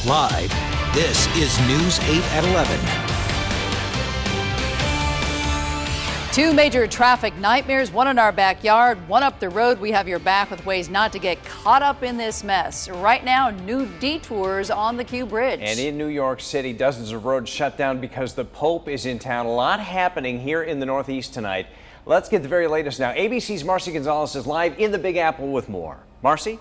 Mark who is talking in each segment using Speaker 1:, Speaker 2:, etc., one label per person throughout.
Speaker 1: Live, this is News 8 at 11.
Speaker 2: Two major traffic nightmares, one in our backyard, one up the road. We have your back with ways not to get caught up in this mess. Right now, new detours on the Q Bridge.
Speaker 3: And in New York City, dozens of roads shut down because the Pope is in town. A lot happening here in the Northeast tonight. Let's get the very latest now. ABC's Marcy Gonzalez is live in the Big Apple with more. Marcy?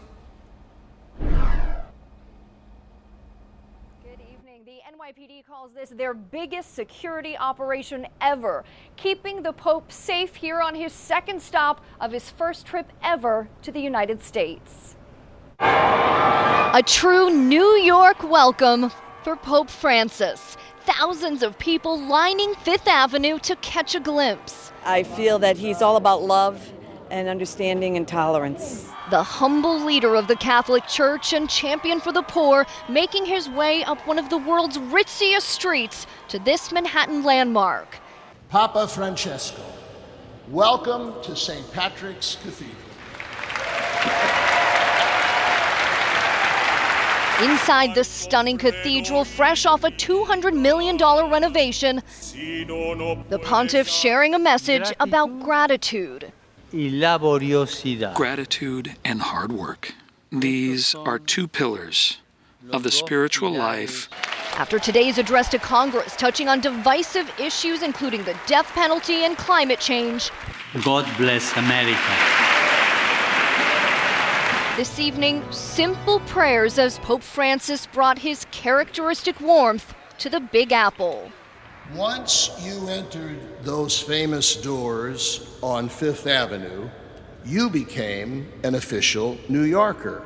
Speaker 4: NYPD calls this their biggest security operation ever, keeping the Pope safe here on his second stop of his first trip ever to the United States. A true New York welcome for Pope Francis. Thousands of people lining Fifth Avenue to catch a glimpse.
Speaker 5: I feel that he's all about love and understanding and tolerance.
Speaker 4: The humble leader of the Catholic Church and champion for the poor, making his way up one of the world's ritziest streets to this Manhattan landmark.
Speaker 6: Papa Francesco, welcome to St. Patrick's Cathedral.
Speaker 4: Inside the stunning cathedral, fresh off a $200 million renovation, the pontiff sharing a message about gratitude.
Speaker 7: Gratitude and hard work. These are two pillars of the spiritual life.
Speaker 4: After today's address to Congress touching on divisive issues including the death penalty and climate change,
Speaker 8: God bless America.
Speaker 4: This evening, simple prayers as Pope Francis brought his characteristic warmth to the Big Apple.
Speaker 6: Once you entered those famous doors on Fifth Avenue, you became an official New Yorker.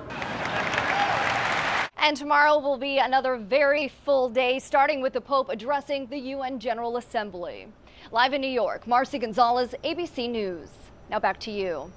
Speaker 4: And tomorrow will be another very full day, starting with the Pope addressing the UN General Assembly. Live in New York, Marcy Gonzalez, ABC News. Now back to you.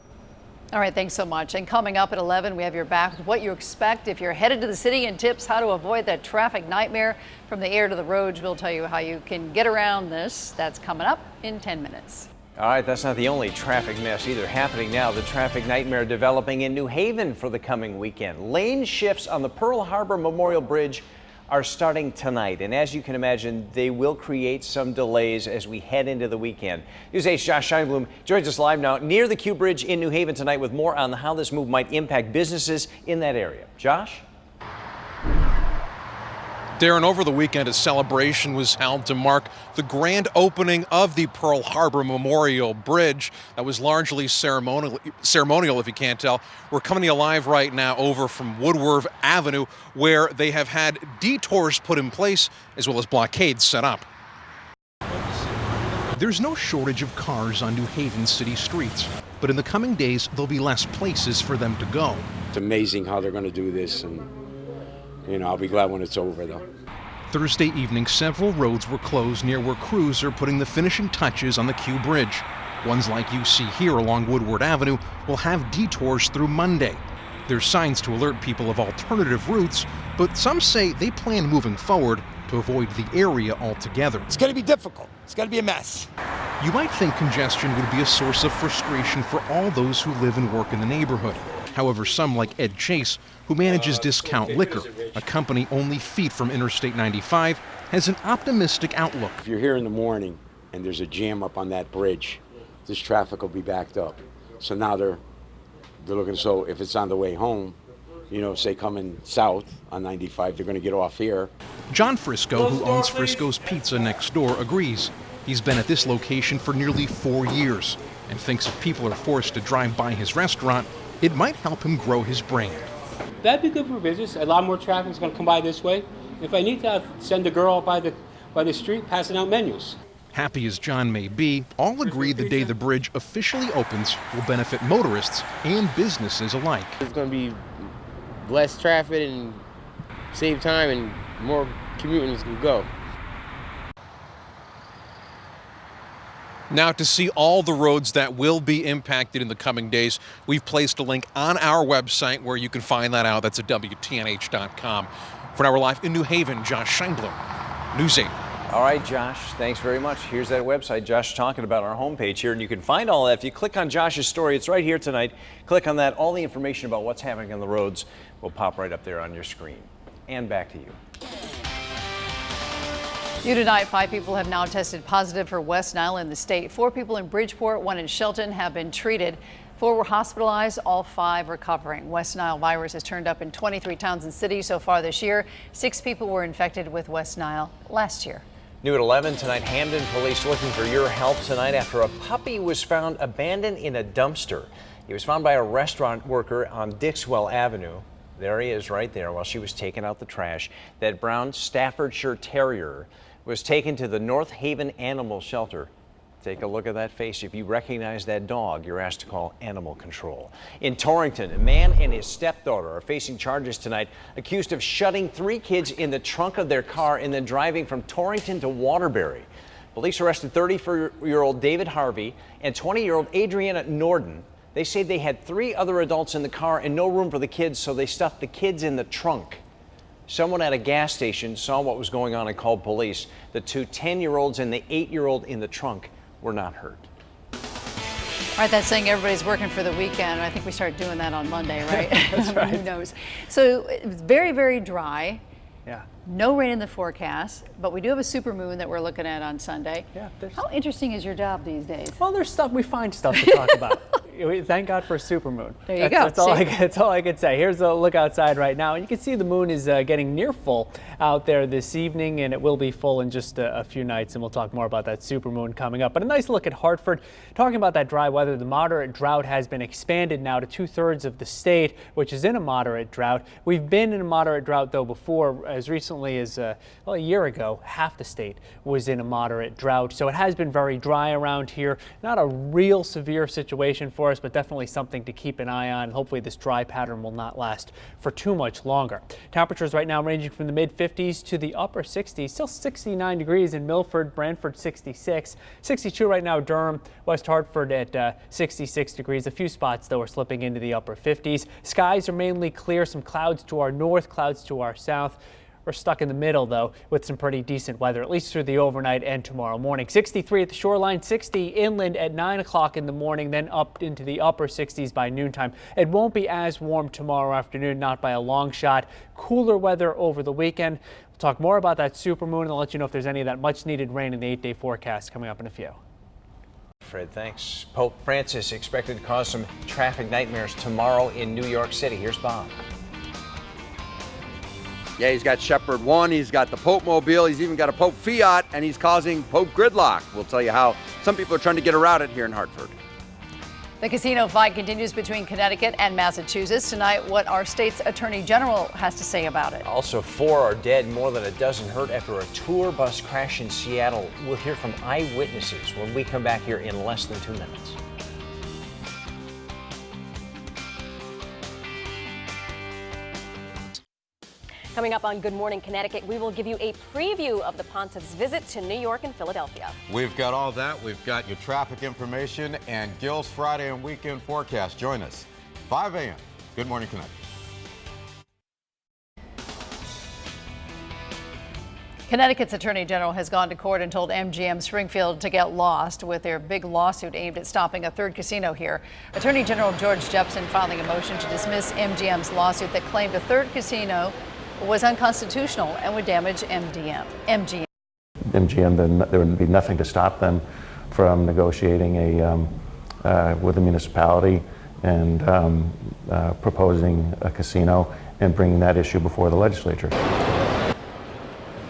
Speaker 2: All right, thanks so much. And coming up at 11, we have your back with what you expect if you're headed to the city and tips how to avoid that traffic nightmare. From the air to the roads, we'll tell you how you can get around this. That's coming up in 10 minutes.
Speaker 3: All right, that's not the only traffic mess either happening now. The traffic nightmare developing in New Haven for the coming weekend. Lane shifts on the Pearl Harbor Memorial Bridge are starting tonight, and as you can imagine, they will create some delays as we head into the weekend. News 8's Josh Scheinblum joins us live now near the Q Bridge in New Haven tonight with more on how this move might impact businesses in that area. Josh?
Speaker 9: Darren, over the weekend, a celebration was held to mark the grand opening of the Pearl Harbor Memorial Bridge. That was largely ceremonial, if you can't tell. We're coming to you live right now over from Woodward Avenue, where they have had detours put in place as well as blockades set up. There's no shortage of cars on New Haven city streets, but in the coming days, there'll be less places for them to go.
Speaker 10: It's amazing how they're going to do this, and I'll be glad when it's over, though.
Speaker 9: Thursday evening, several roads were closed near where crews are putting the finishing touches on the Q Bridge. Ones like you see here along Woodward Avenue will have detours through Monday. There's signs to alert people of alternative routes, but some say they plan moving forward to avoid the area altogether.
Speaker 11: It's going to be difficult. It's going to be a mess.
Speaker 9: You might think congestion would be a source of frustration for all those who live and work in the neighborhood. However, some like Ed Chase, who manages Discount Liquor, a company only feet from Interstate 95, has an optimistic outlook.
Speaker 10: If you're here in the morning and there's a jam up on that bridge, this traffic will be backed up. So now they're looking, so if it's on the way home, say coming south on 95, they're going to get off here.
Speaker 9: John Frisco, who owns Frisco's Pizza next door, agrees. He's been at this location for nearly 4 years and thinks if people are forced to drive by his restaurant, it might help him grow his brand.
Speaker 12: That'd be good for business. A lot more traffic is going to come by this way. If I need to send a girl by the street passing out menus.
Speaker 9: Happy as John may be, all agree the day the bridge officially opens will benefit motorists and businesses alike.
Speaker 13: It's going to be less traffic and save time, and more commuters can go.
Speaker 9: Now, to see all the roads that will be impacted in the coming days, we've placed a link on our website where you can find that out. That's at WTNH.com. For now, we're live in New Haven. Josh Scheinblum, News 8.
Speaker 3: All right, Josh, thanks very much. Here's that website Josh talking about, our homepage here, and you can find all that. If you click on Josh's story, it's right here tonight. Click on that. All the information about what's happening on the roads will pop right up there on your screen. and back to you.
Speaker 2: New tonight, 5 people have now tested positive for West Nile in the state. 4 people in Bridgeport, 1 in Shelton have been treated. 4 were hospitalized, all 5 recovering. West Nile virus has turned up in 23 towns and cities so far this year. 6 people were infected with West Nile last year.
Speaker 3: New at 11 tonight, Hamden police looking for your help tonight after a puppy was found abandoned in a dumpster. He was found by a restaurant worker on Dixwell Avenue. There he is right there while she was taking out the trash. That brown Staffordshire Terrier was taken to the North Haven Animal Shelter. Take a look at that face. If you recognize that dog, you're asked to call animal control. In Torrington, a man and his stepdaughter are facing charges tonight, accused of shutting 3 kids in the trunk of their car and then driving from Torrington to Waterbury. Police arrested 34-year-old David Harvey and 20-year-old Adriana Norden. They say they had 3 other adults in the car and no room for the kids, so they stuffed the kids in the trunk. Someone at a gas station saw what was going on and called police. The 2 10-year-olds and the 8-year-old in the trunk were not hurt.
Speaker 2: All right, that's saying everybody's working for the weekend. I think we started doing that on Monday, right?
Speaker 14: That's right.
Speaker 2: Who knows? So it's very, very dry.
Speaker 14: Yeah.
Speaker 2: No rain in the forecast, but we do have a supermoon that we're looking at on Sunday.
Speaker 14: Yeah.
Speaker 2: How interesting is your job these days?
Speaker 14: Well, there's stuff, we find stuff to talk about. Thank God for a supermoon.
Speaker 2: There you go.
Speaker 14: That's all I can say. Here's a look outside right now. And you can see the moon is getting near full out there this evening, and it will be full in just a few nights. And we'll talk more about that supermoon coming up. But a nice look at Hartford. Talking about that dry weather, the moderate drought has been expanded now to 2/3 of the state, which is in a moderate drought. We've been in a moderate drought, though, before. As recently as a year ago, half the state was in a moderate drought. So it has been very dry around here. Not a real severe situation for us, but definitely something to keep an eye on. Hopefully this dry pattern will not last for too much longer. Temperatures right now ranging from the mid-50s to the upper 60s. Still 69 degrees in Milford, Brantford 66. 62 right now Durham, West Hartford at 66 degrees. A few spots though are slipping into the upper 50s. Skies are mainly clear. Some clouds to our north, clouds to our south. We're stuck in the middle, though, with some pretty decent weather, at least through the overnight and tomorrow morning. 63 at the shoreline, 60 inland at 9 o'clock in the morning, then up into the upper 60s by noontime. It won't be as warm tomorrow afternoon, not by a long shot. Cooler weather over the weekend. We'll talk more about that supermoon, and I'll let you know if there's any of that much-needed rain in the 8-day forecast coming up in a few.
Speaker 3: Fred, thanks. Pope Francis expected to cause some traffic nightmares tomorrow in New York City. Here's Bob.
Speaker 15: Yeah, he's got Shepherd 1, he's got the Pope Mobile, he's even got a Pope Fiat, and he's causing Pope gridlock. We'll tell you how some people are trying to get around it here in Hartford.
Speaker 2: The casino fight continues between Connecticut and Massachusetts. Tonight, what our state's attorney general has to say about it.
Speaker 3: Also, 4 are dead, more than a dozen hurt after a tour bus crash in Seattle. We'll hear from eyewitnesses when we come back here in less than 2 minutes.
Speaker 16: Coming up on Good Morning Connecticut, we will give you a preview of the Pontiff's visit to New York and Philadelphia.
Speaker 17: We've got all that. We've got your traffic information and Gil's Friday and weekend forecast. Join us, 5 a.m. Good Morning Connecticut.
Speaker 2: Connecticut's Attorney General has gone to court and told MGM Springfield to get lost with their big lawsuit aimed at stopping a third casino here. Attorney General George Jepsen filing a motion to dismiss MGM's lawsuit that claimed a third casino was unconstitutional and would damage MGM.
Speaker 18: Then there would be nothing to stop them from negotiating with the municipality and proposing a casino and bringing that issue before the legislature.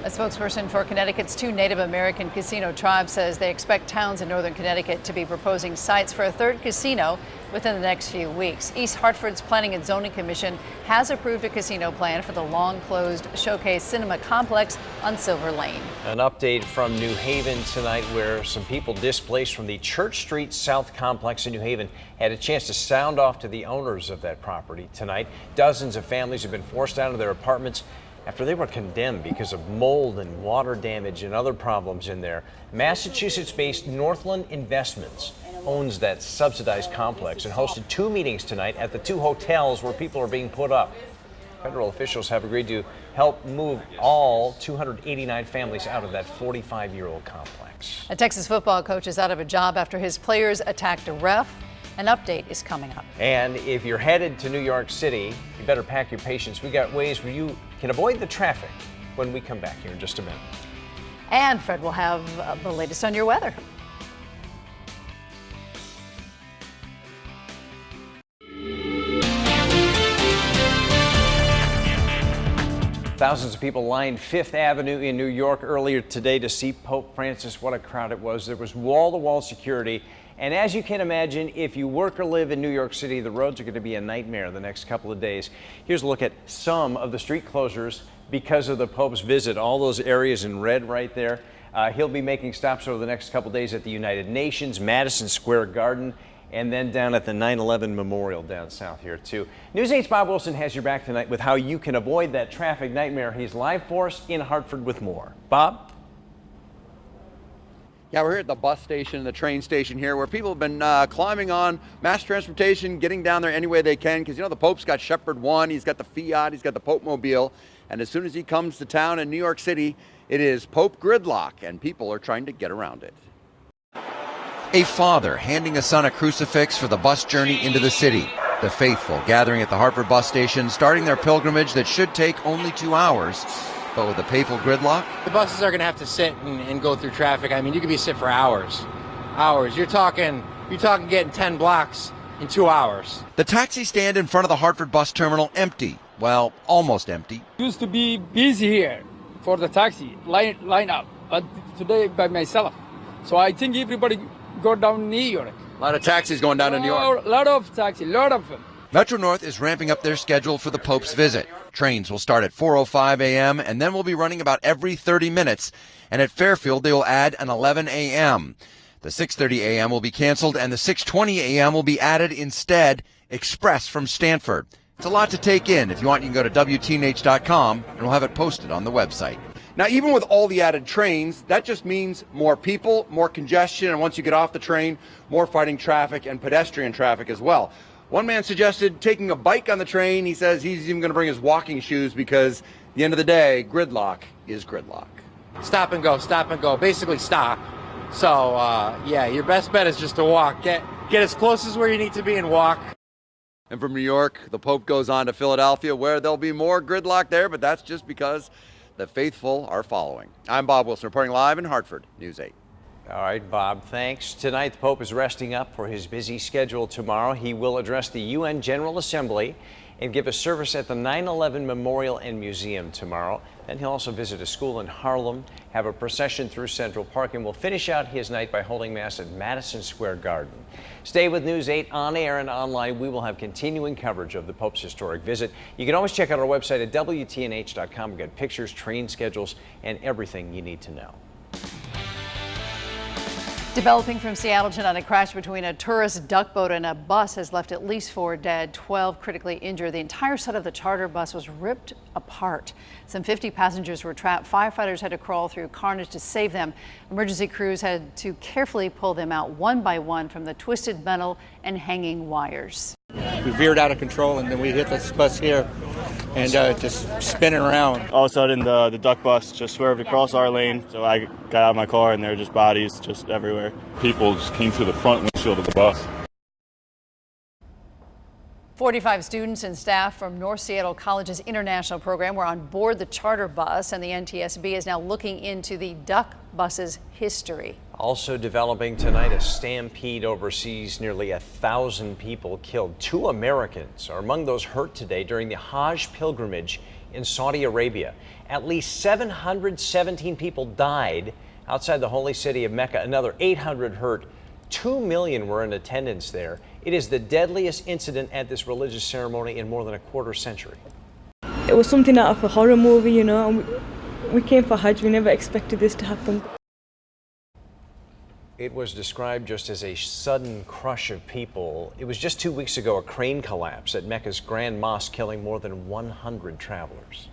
Speaker 2: A spokesperson for Connecticut's 2 Native American casino tribes says they expect towns in northern Connecticut to be proposing sites for a third casino within the next few weeks. East Hartford's Planning and Zoning Commission has approved a casino plan for the long-closed Showcase Cinema Complex on Silver Lane.
Speaker 3: An update from New Haven tonight, where some people displaced from the Church Street South complex in New Haven had a chance to sound off to the owners of that property tonight. Dozens of families have been forced out of their apartments after they were condemned because of mold and water damage and other problems in there. Massachusetts-based Northland Investments owns that subsidized complex and hosted 2 meetings tonight at the 2 hotels where people are being put up. Federal officials have agreed to help move all 289 families out of that 45-year-old complex.
Speaker 2: A Texas football coach is out of a job after his players attacked a ref An update is coming up.
Speaker 3: And if you're headed to New York City, you better pack your patience. We got ways where you can avoid the traffic when we come back here in just a minute.
Speaker 2: And Fred will have the latest on your weather.
Speaker 3: Thousands of people lined Fifth Avenue in New York earlier today to see Pope Francis. What a crowd it was. There was wall-to-wall security. And as you can imagine, if you work or live in New York City, the roads are going to be a nightmare the next couple of days. Here's a look at some of the street closures because of the Pope's visit. All those areas in red right there. He'll be making stops over the next couple of days at the United Nations, Madison Square Garden, and then down at the 9/11 Memorial down south here too. News 8's Bob Wilson has your back tonight with how you can avoid that traffic nightmare. He's live for us in Hartford with more. Bob?
Speaker 15: Yeah, we're here at the bus station, the train station here, where people have been climbing on mass transportation, getting down there any way they can, because, you know, the Pope's got Shepherd 1, he's got the Fiat, he's got the Pope Mobile, and as soon as he comes to town in New York City, it is Pope gridlock, and people are trying to get around it.
Speaker 19: A father handing a son a crucifix for the bus journey into the city. The faithful gathering at the Hartford bus station, starting their pilgrimage that should take only 2 hours. But with the papal gridlock,
Speaker 13: The buses are going to have to sit and go through traffic. I mean, you could be sit for hours. You're talking getting 10 blocks in 2 hours.
Speaker 19: the taxi stand in front of the Hartford bus terminal empty. Well, almost empty.
Speaker 11: Used to be busy here for the taxi line up, but today by myself. So I think everybody go down New York.
Speaker 15: A lot of taxis going down to New York.
Speaker 11: A lot of taxi, lot of them.
Speaker 19: Metro North is ramping up their schedule for the Pope's visit. Trains will start at 4:05 a.m. and then will be running about every 30 minutes. And at Fairfield, they will add an 11 a.m. The 6:30 a.m. will be canceled and the 6:20 a.m. will be added instead, express from Stanford. It's a lot to take in. If you want, you can go to WTNH.com and we'll have it posted on the website.
Speaker 15: Now, even with all the added trains, that just means more people, more congestion, and once you get off the train, more fighting traffic and pedestrian traffic as well. One man suggested taking a bike on the train. He says he's even going to bring his walking shoes because at the end of the day, gridlock is gridlock.
Speaker 13: Stop and go, basically stop. So, yeah, your best bet is just to walk. Get as close as where you need to be and walk.
Speaker 15: And from New York, the Pope goes on to Philadelphia, where there'll be more gridlock there, but that's just because the faithful are following. I'm Bob Wilson, reporting live in Hartford, News 8.
Speaker 3: All right, Bob, thanks. Tonight, the Pope is resting up for his busy schedule tomorrow. He will address the UN General Assembly and give a service at the 9/11 Memorial and Museum tomorrow. Then he'll also visit a school in Harlem, have a procession through Central Park, and will finish out his night by holding Mass at Madison Square Garden. Stay with News 8 on air and online. We will have continuing coverage of the Pope's historic visit. You can always check out our website at WTNH.com. We've got pictures, train schedules, and everything you need to know.
Speaker 2: Developing from Seattle tonight, a crash between a tourist duck boat and a bus has left at least 4 dead, 12 critically injured. The entire side of the charter bus was ripped apart. Some 50 passengers were trapped. Firefighters had to crawl through carnage to save them. Emergency crews had to carefully pull them out one by one from the twisted metal and hanging wires.
Speaker 20: We veered out of control and then we hit this bus here and just spinning around.
Speaker 21: All of a sudden the duck bus just swerved across our lane, so I got out of my car and there were just bodies just everywhere.
Speaker 22: People just came through the front windshield of the bus.
Speaker 2: 45 students and staff from North Seattle College's international program were on board the charter bus, and the NTSB is now looking into the duck bus's history.
Speaker 3: Also developing tonight, a stampede overseas. Nearly 1,000 people killed. 2 Americans are among those hurt today during the Hajj pilgrimage in Saudi Arabia. At least 717 people died outside the holy city of Mecca. Another 800 hurt. 2 million were in attendance there. It is the deadliest incident at this religious ceremony in more than a quarter century.
Speaker 23: It was something out of a horror movie, you know, and we came for Hajj. We never expected this to happen.
Speaker 3: It was described just as a sudden crush of people. It was just 2 weeks ago a crane collapse at Mecca's Grand Mosque, killing more than 100 travelers.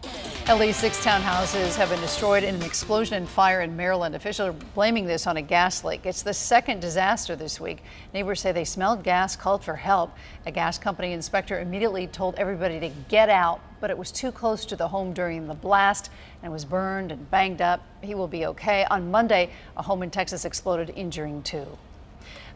Speaker 2: At least 6 townhouses have been destroyed in an explosion and fire in Maryland. Officials are blaming this on a gas leak. It's the second disaster this week. Neighbors say they smelled gas, called for help. A gas company inspector immediately told everybody to get out, but it was too close to the home during the blast and was burned and banged up. He will be okay. On Monday, a home in Texas exploded, injuring 2.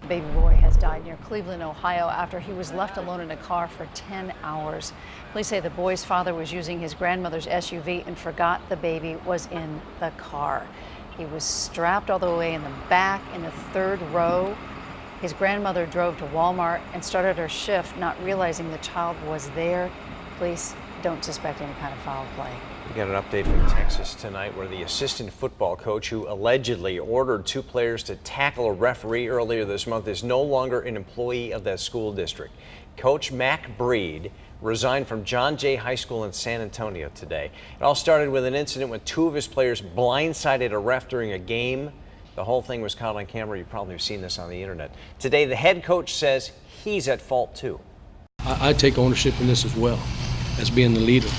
Speaker 2: A baby boy has died near Cleveland, Ohio after he was left alone in a car for 10 hours. Police say the boy's father was using his grandmother's SUV and forgot the baby was in the car. He was strapped all the way in the back in the third row. His grandmother drove to Walmart and started her shift, not realizing the child was there. Police don't suspect any kind of foul play.
Speaker 3: We got an update from Texas tonight where the assistant football coach who allegedly ordered 2 players to tackle a referee earlier this month is no longer an employee of that school district. Coach Mac Breed resigned from John Jay High School in San Antonio today. It all started with an incident when 2 of his players blindsided a ref during a game. The whole thing was caught on camera. You probably have seen this on the internet. Today, the head coach says he's at fault too.
Speaker 1: I take ownership in this as well, as being the leader.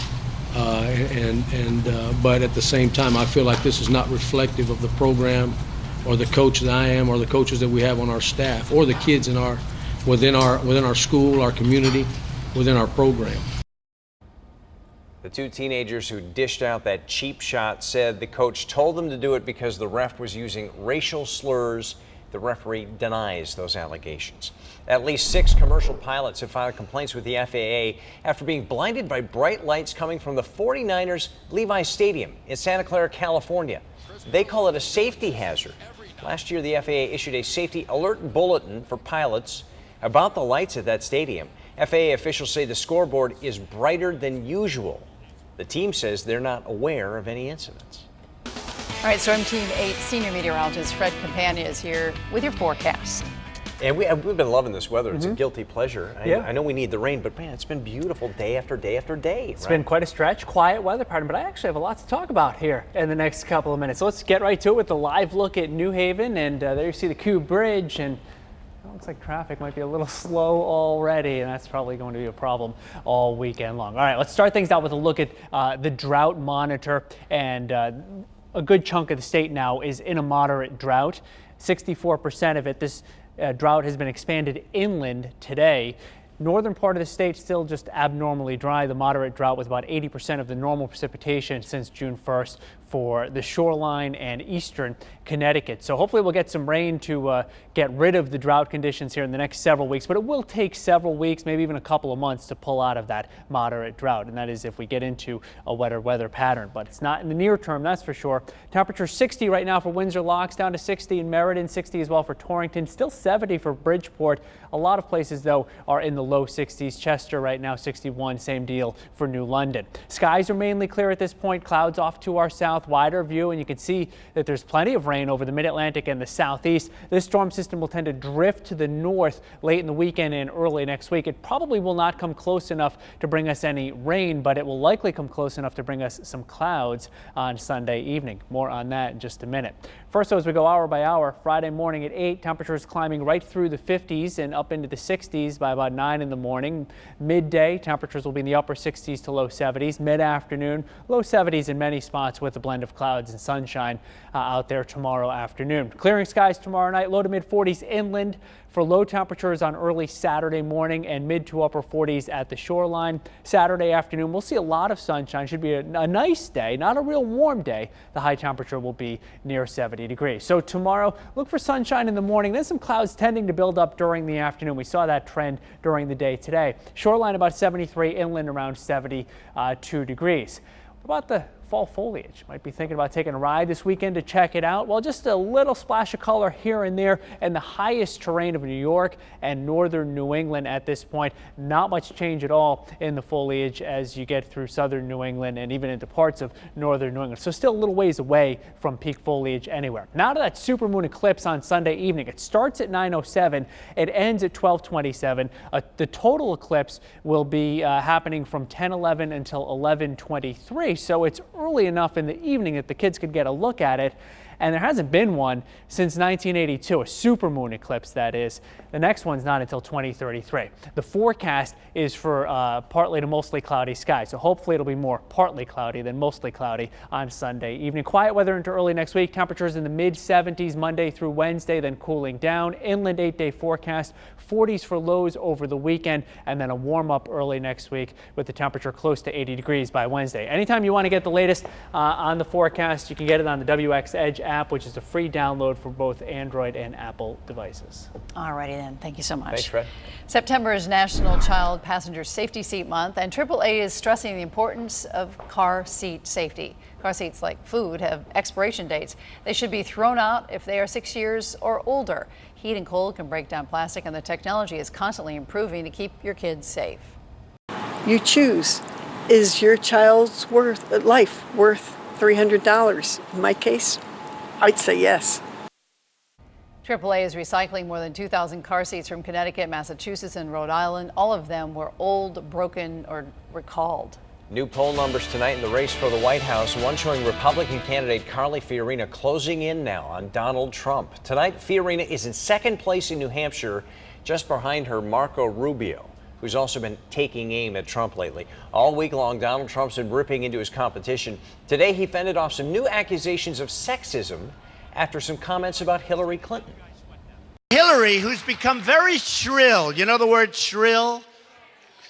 Speaker 1: But at the same time, I feel like this is not reflective of the program or the coach that I am or the coaches that we have on our staff or the kids in within our school, our community, within our program.
Speaker 3: The 2 teenagers who dished out that cheap shot said the coach told them to do it because the ref was using racial slurs. The referee denies those allegations. At least 6 commercial pilots have filed complaints with the FAA after being blinded by bright lights coming from the 49ers Levi's Stadium in Santa Clara, California. They call it a safety hazard. Last year, the FAA issued a safety alert bulletin for pilots about the lights at that stadium. FAA officials say the scoreboard is brighter than usual. The team says they're not aware of any incidents.
Speaker 2: All right, Storm Team 8 senior meteorologist Fred Campagna is here with your forecast.
Speaker 3: And we've been loving this weather. It's a guilty pleasure.
Speaker 14: Yeah.
Speaker 3: I know we need the rain, but man, it's been beautiful day after day after day.
Speaker 14: It's been quite a stretch, quiet weather pattern, but I actually have a lot to talk about here in the next couple of minutes. So let's get right to it with the live look at New Haven. And there you see the Cube Bridge, and it looks like traffic might be a little slow already, and that's probably going to be a problem all weekend long. All right, let's start things out with a look at the drought monitor. And a good chunk of the state now is in a moderate drought. 64% of it, this drought has been expanded inland today. Northern part of the state still just abnormally dry. The moderate drought with about 80% of the normal precipitation since June 1st for the shoreline and eastern Connecticut. So hopefully we'll get some rain to get rid of the drought conditions here in the next several weeks, but it will take several weeks, maybe even a couple of months to pull out of that moderate drought. And that is if we get into a wetter weather pattern, but it's not in the near term, that's for sure. Temperature 60 right now for Windsor Locks, down to 60 in Meriden, 60 as well for Torrington, still 70 for Bridgeport. A lot of places though are in the low 60s. Chester right now 61, same deal for New London. Skies are mainly clear at this point, clouds off to our south, wider view, and you can see that there's plenty of rain over the mid-Atlantic and the southeast. This storm system will tend to drift to the north late in the weekend and early next week. It probably will not come close enough to bring us any rain, but it will likely come close enough to bring us some clouds on Sunday evening. More on that in just a minute. First, though, as we go hour by hour, Friday morning at 8, temperatures climbing right through the 50s and up into the 60s by about 9 in the morning. Midday, temperatures will be in the upper 60s to low 70s. Mid-afternoon, low 70s in many spots with a blend of clouds and sunshine out there tomorrow afternoon. Clearing skies tomorrow night, low to mid 40s inland for low temperatures on early Saturday morning and mid to upper 40s at the shoreline. Saturday afternoon, we'll see a lot of sunshine. Should be a nice day, not a real warm day. The high temperature will be near 70 degrees. So tomorrow, look for sunshine in the morning, then some clouds tending to build up during the afternoon. We saw that trend during the day today. Shoreline about 73, inland around 72 degrees. What about the fall foliage? Might be thinking about taking a ride this weekend to check it out. Well, just a little splash of color here and there in the highest terrain of New York and northern New England at this point. Not much change at all in the foliage as you get through southern New England and even into parts of northern New England. So still a little ways away from peak foliage anywhere. Now to that supermoon eclipse on Sunday evening. It starts at 9:07. It ends at 12:27. The total eclipse will be happening from 10:11 until 11:23. So it's early enough in the evening that the kids could get a look at it. And there hasn't been one since 1982, a supermoon eclipse that is. The next one's not until 2033. The forecast is for partly to mostly cloudy skies, so hopefully it'll be more partly cloudy than mostly cloudy on Sunday evening. Quiet weather into early next week. Temperatures in the mid-70s Monday through Wednesday, then cooling down. Inland 8-day forecast, 40s for lows over the weekend, and then a warm up early next week with the temperature close to 80 degrees by Wednesday. Anytime you want to get the latest on the forecast, you can get it on the WX Edge app, which is a free download for both Android and Apple devices.
Speaker 2: All righty then. Thank you so much.
Speaker 3: Thanks, Fred.
Speaker 2: September is National Child Passenger Safety Seat Month, and AAA is stressing the importance of car seat safety. Car seats, like food, have expiration dates. They should be thrown out if they are 6 years or older. Heat and cold can break down plastic, and the technology is constantly improving to keep your kids safe.
Speaker 5: You choose. Is your child's life worth $300? In my case, I'd say yes.
Speaker 2: AAA is recycling more than 2,000 car seats from Connecticut, Massachusetts, and Rhode Island. All of them were old, broken, or recalled.
Speaker 3: New poll numbers tonight in the race for the White House, one showing Republican candidate Carly Fiorina closing in now on Donald Trump. Tonight, Fiorina is in second place in New Hampshire, just behind her Marco Rubio, who's also been taking aim at Trump lately. All week long, Donald Trump's been ripping into his competition. Today, he fended off some new accusations of sexism after some comments about Hillary Clinton.
Speaker 7: Hillary, who's become very shrill, you know the word shrill?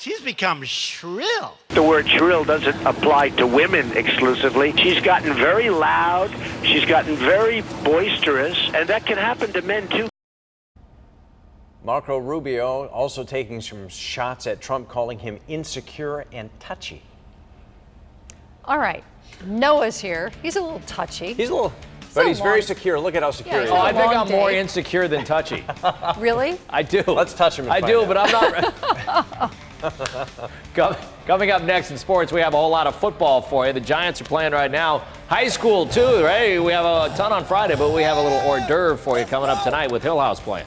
Speaker 7: She's become shrill.
Speaker 8: The word shrill doesn't apply to women exclusively. She's gotten very loud, she's gotten very boisterous, and that can happen to men too.
Speaker 3: Marco Rubio also taking some shots at Trump, calling him insecure and touchy.
Speaker 2: All right, Noah's here. He's a little touchy.
Speaker 3: He's a little, but he's very secure. Look at how secure he is.
Speaker 24: Oh, I think I'm more insecure than touchy.
Speaker 2: Really?
Speaker 24: I do.
Speaker 3: Let's touch him and find out.
Speaker 24: But I'm not. Coming up next in sports, we have a whole lot of football for you. The Giants are playing right now. High school, too, right? We have a ton on Friday, but we have a little hors d'oeuvre for you coming up tonight with Hill House playing.